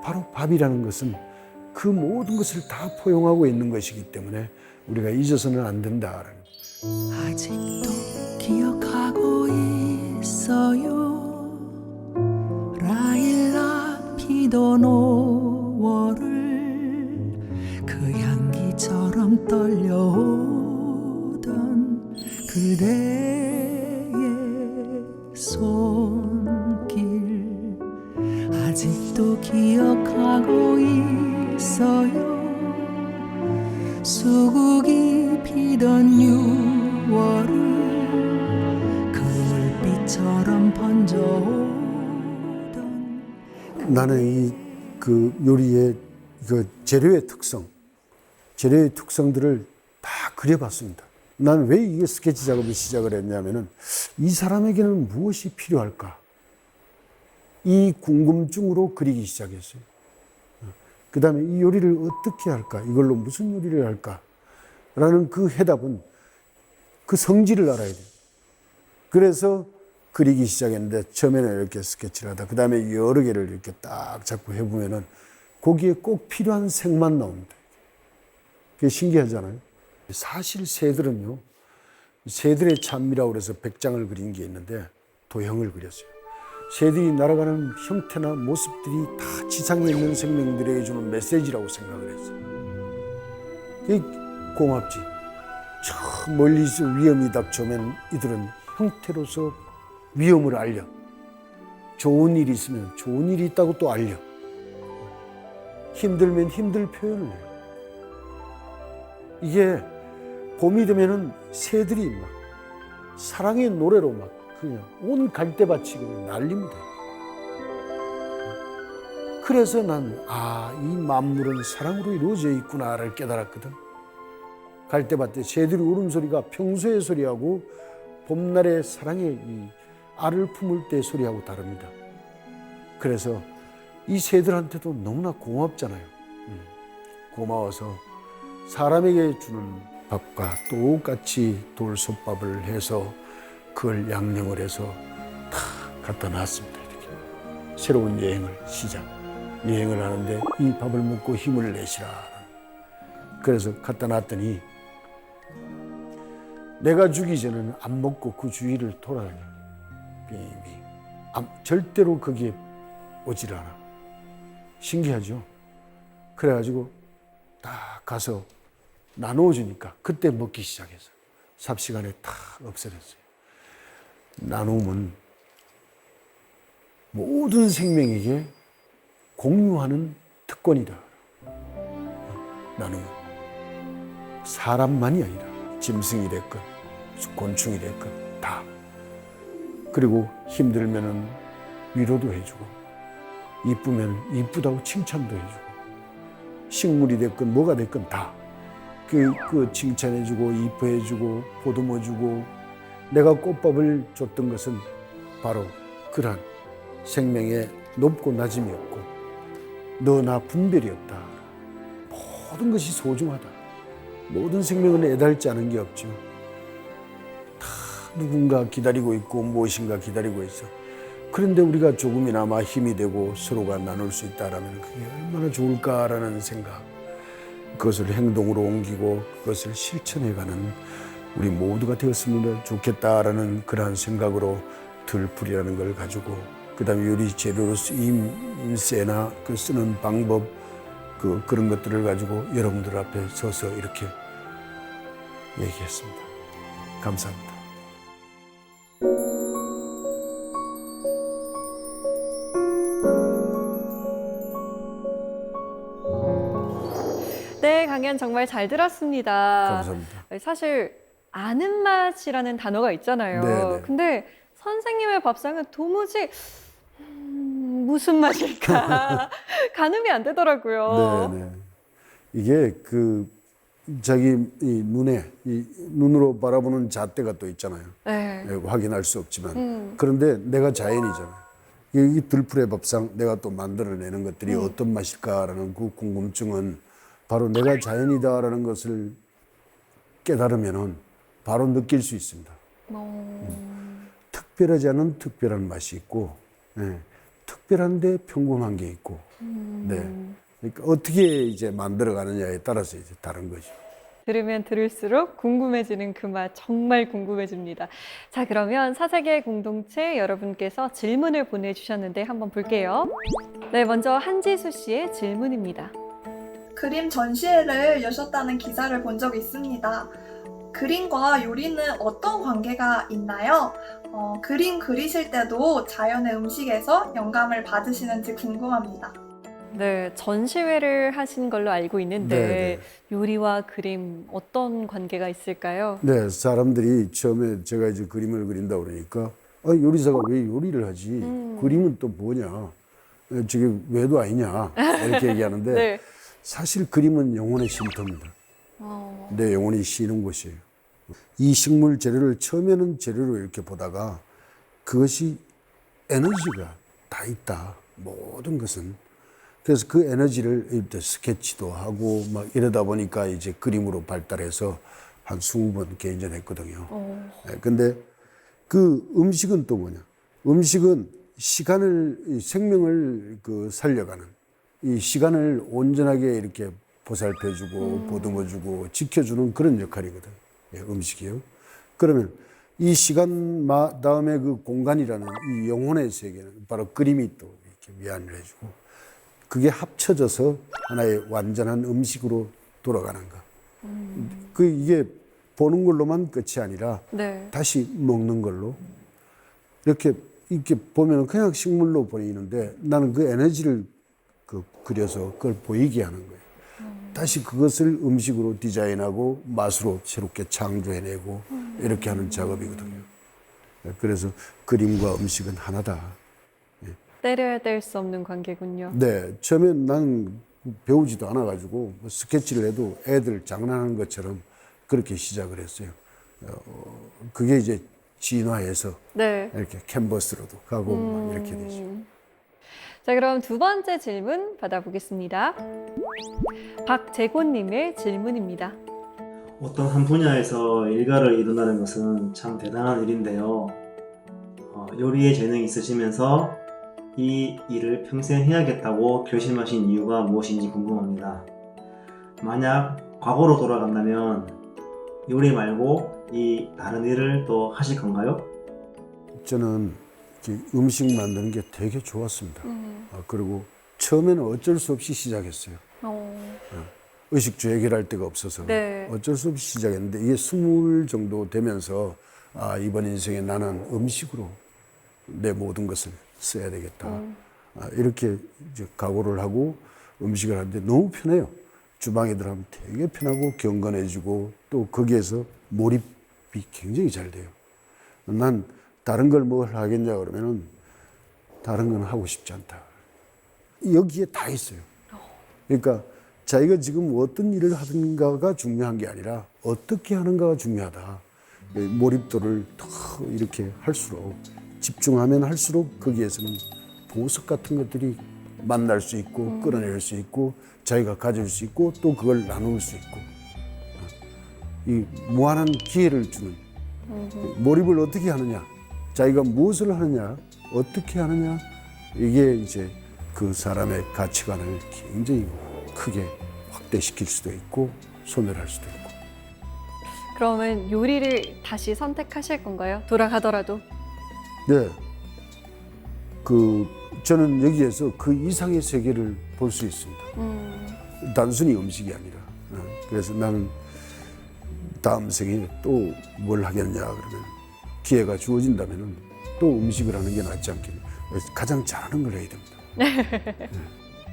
바로 밥이라는 것은 그 모든 것을 다 포용하고 있는 것이기 때문에 우리가 잊어서는 안 된다. 아직도 기억하고 있어요. 라일락 피던 5월을 그 향기처럼 떨려오던 그대의 손길 아직도 기억하고 있어요. 수국이 피던 6월을 그 물빛처럼 번져오던 나는 요리의 재료의 특성들을 다 그려봤습니다. 난 왜 이게 스케치 작업을 시작을 했냐면은 이 사람에게는 무엇이 필요할까? 이 궁금증으로 그리기 시작했어요. 그 다음에 이 요리를 어떻게 할까? 이걸로 무슨 요리를 할까? 라는 그 해답은 그 성질을 알아야 돼요. 그래서 그리기 시작했는데 처음에는 이렇게 스케치를 하다 그 다음에 여러 개를 이렇게 딱 자꾸 해보면은 거기에 꼭 필요한 색만 나옵니다. 그게 신기하잖아요. 사실 새들은요, 새들의 찬미라고 그래서 백장을 그린 게 있는데 도형을 그렸어요. 새들이 날아가는 형태나 모습들이 다 지상에 있는 생명들에게 주는 메시지라고 생각을 했어요. 그게 고맙지. 저 멀리서 위험이 닥쳐오면 이들은 형태로서 위험을 알려. 좋은 일이 있으면 좋은 일이 있다고 또 알려. 힘들면 힘들 표현을 해요. 이게 봄이 되면은 새들이 막 사랑의 노래로 막 그냥 온 갈대밭이 그냥 날립니다. 그래서 난 이 만물은 사랑으로 이루어져 있구나를 깨달았거든. 갈대밭에 새들이 울음소리가 평소의 소리하고 봄날의 사랑의 이 알을 품을 때 소리하고 다릅니다. 그래서 이 새들한테도 너무나 고맙잖아요. 고마워서 사람에게 주는 밥과 똑같이 돌솥밥을 해서 그걸 양념을 해서 다 갖다 놨습니다. 이렇게 새로운 여행을 하는데 이 밥을 먹고 힘을 내시라. 그래서 갖다 놨더니 내가 주기 전에는 안 먹고 그 주위를 돌아다녀. 빙빙. 절대로 거기에 오질 않아. 신기하죠? 그래가지고 딱 가서 나누어주니까 그때 먹기 시작해서 삽시간에 다 없어졌어요. 나눔은 모든 생명에게 공유하는 특권이다. 나눔은 사람만이 아니라 짐승이 됐건 곤충이 됐건 다. 그리고 힘들면은 위로도 해주고 이쁘면 이쁘다고 칭찬도 해주고 식물이 됐건 뭐가 됐건 다. 그 칭찬해주고 이뻐해주고 보듬어주고 내가 꽃밥을 줬던 것은 바로 그러한 생명의 높고 낮음이 없고 너 나 분별이 없다. 모든 것이 소중하다. 모든 생명은 애달지 않은 게 없죠. 다 누군가 기다리고 있고 무엇인가 기다리고 있어. 그런데 우리가 조금이나마 힘이 되고 서로가 나눌 수 있다라면 그게 얼마나 좋을까라는 생각. 그것을 행동으로 옮기고 그것을 실천해가는 우리 모두가 되었으면 좋겠다라는 그러한 생각으로 들풀이라는 걸 가지고 그다음에 요리 재료로 쓰임새나 그 쓰는 방법 그런 것들을 가지고 여러분들 앞에 서서 이렇게 얘기했습니다. 감사합니다. 네, 강연 정말 잘 들었습니다. 감사합니다. 사실 아는 맛이라는 단어가 있잖아요. 네네. 근데 선생님의 밥상은 도무지 무슨 맛일까 가늠이 안 되더라고요. 네네. 이게 자기 이 눈으로 바라보는 잣대가 또 있잖아요. 네. 확인할 수 없지만 그런데 내가 자연이잖아요. 이 들풀의 밥상 내가 또 만들어내는 것들이 어떤 맛일까라는 그 궁금증은 바로 내가 자연이다라는 것을 깨달으면은 바로 느낄 수 있습니다. 특별하지 않은 특별한 맛이 있고, 특별한데 평범한 게 있고, 네. 그러니까 어떻게 이제 만들어가느냐에 따라서 이제 다른 거죠. 들으면 들을수록 궁금해지는 그 맛 정말 궁금해집니다. 자, 그러면 사색의 공동체 여러분께서 질문을 보내주셨는데 한번 볼게요. 네, 먼저 한지수 씨의 질문입니다. 그림 전시회를 여셨다는 기사를 본 적이 있습니다. 그림과 요리는 어떤 관계가 있나요? 그림 그리실 때도 자연의 음식에서 영감을 받으시는지 궁금합니다. 네, 전시회를 하신 걸로 알고 있는데 네, 요리와 그림 어떤 관계가 있을까요? 네, 사람들이 처음에 제가 이제 그림을 그린다 그러니까 요리사가 왜 요리를 하지? 그림은 또 뭐냐? 저게 외도 아니냐? 이렇게 얘기하는데 네. 사실 그림은 영혼의 쉼터입니다. 내 영혼이 쉬는 곳이에요. 이 식물 재료를 처음에는 재료로 이렇게 보다가 그것이 에너지가 다 있다. 모든 것은. 그래서 그 에너지를 스케치도 하고 막 이러다 보니까 이제 그림으로 발달해서 한 20번 개인전 했거든요. 근데 그 음식은 또 뭐냐? 음식은 생명을 살려가는 이 시간을 온전하게 이렇게 보살펴주고 보듬어주고 지켜주는 그런 역할이거든. 음식이요. 그러면 이 시간 다음에 그 공간이라는 이 영혼의 세계는 바로 그림이 또 이렇게 위안을 해주고 그게 합쳐져서 하나의 완전한 음식으로 돌아가는 거. 이게 보는 걸로만 끝이 아니라 네. 다시 먹는 걸로 이렇게 보면 그냥 식물로 보이는데 나는 그 에너지를 그려서 그걸 보이게 하는 거예요. 다시 그것을 음식으로 디자인하고 맛으로 새롭게 창조해내고 이렇게 하는 작업이거든요. 그래서 그림과 음식은 하나다. 때려야 뗄 수 없는 관계군요. 네, 처음엔 난 배우지도 않아가지고 스케치를 해도 애들 장난하는 것처럼 그렇게 시작을 했어요. 그게 이제 진화해서 네. 이렇게 캔버스로도 가고 막 이렇게 되죠. 자, 그럼 두 번째 질문 받아보겠습니다. 박재곤님의 질문입니다. 어떤 한 분야에서 일가를 이룬다는 것은 참 대단한 일인데요. 요리에 재능이 있으시면서 이 일을 평생 해야겠다고 결심하신 이유가 무엇인지 궁금합니다. 만약 과거로 돌아간다면 요리 말고 이 다른 일을 또 하실 건가요? 저는 이렇게 음식 만드는 게 되게 좋았습니다. 그리고 처음에는 어쩔 수 없이 시작했어요. 의식주 해결할 데가 없어서 네. 어쩔 수 없이 시작했는데 이게 20 정도 되면서 이번 인생에 나는 음식으로 내 모든 것을 써야 되겠다. 이렇게 이제 각오를 하고 음식을 하는데 너무 편해요. 주방에 들어가면 되게 편하고 경건해지고 또 거기에서 몰입이 굉장히 잘 돼요. 난 다른 걸 뭘 하겠냐 그러면은 다른 건 하고 싶지 않다. 여기에 다 있어요. 그러니까 자기가 지금 어떤 일을 하든가가 중요한 게 아니라 어떻게 하는가가 중요하다. 몰입도를 더 이렇게 할수록 집중하면 할수록 거기에서는 보석 같은 것들이 만날 수 있고 끌어낼 수 있고 자기가 가질 수 있고 또 그걸 나눌 수 있고 이 무한한 기회를 주는 몰입을 어떻게 하느냐 자기가 무엇을 하느냐 어떻게 하느냐 이게 이제 그 사람의 가치관을 굉장히 크게 확대시킬 수도 있고 소멸할 수도 있고. 그러면 요리를 다시 선택하실 건가요? 돌아가더라도? 네. 저는 여기에서 그 이상의 세계를 볼 수 있습니다. 단순히 음식이 아니라. 그래서 나는 다음 생에 또 뭘 하겠냐 그러면 기회가 주어진다면 또 음식을 하는 게 낫지 않겠냐. 가장 잘하는 걸 해야 됩니다.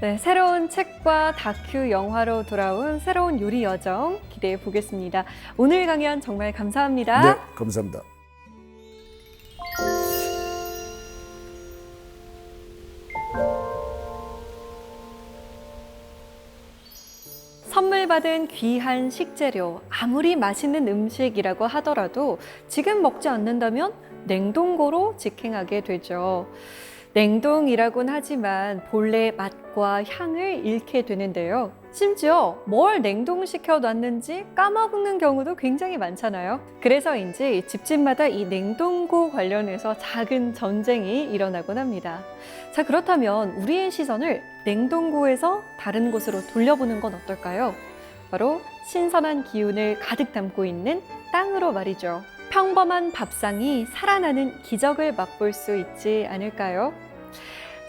네, 새로운 책과 다큐 영화로 돌아온 새로운 요리 여정 기대해 보겠습니다. 오늘 강연 정말 감사합니다. 네, 감사합니다. 선물 받은 귀한 식재료, 아무리 맛있는 음식이라고 하더라도 지금 먹지 않는다면 냉동고로 직행하게 되죠. 냉동이라곤 하지만 본래의 맛과 향을 잃게 되는데요. 심지어 뭘 냉동시켜 놨는지 까먹는 경우도 굉장히 많잖아요. 그래서인지 집집마다 이 냉동고 관련해서 작은 전쟁이 일어나곤 합니다. 자, 그렇다면 우리의 시선을 냉동고에서 다른 곳으로 돌려보는 건 어떨까요? 바로 신선한 기운을 가득 담고 있는 땅으로 말이죠. 평범한 밥상이 살아나는 기적을 맛볼 수 있지 않을까요?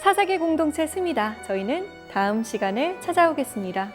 사색의 공동체 스미다. 저희는 다음 시간에 찾아오겠습니다.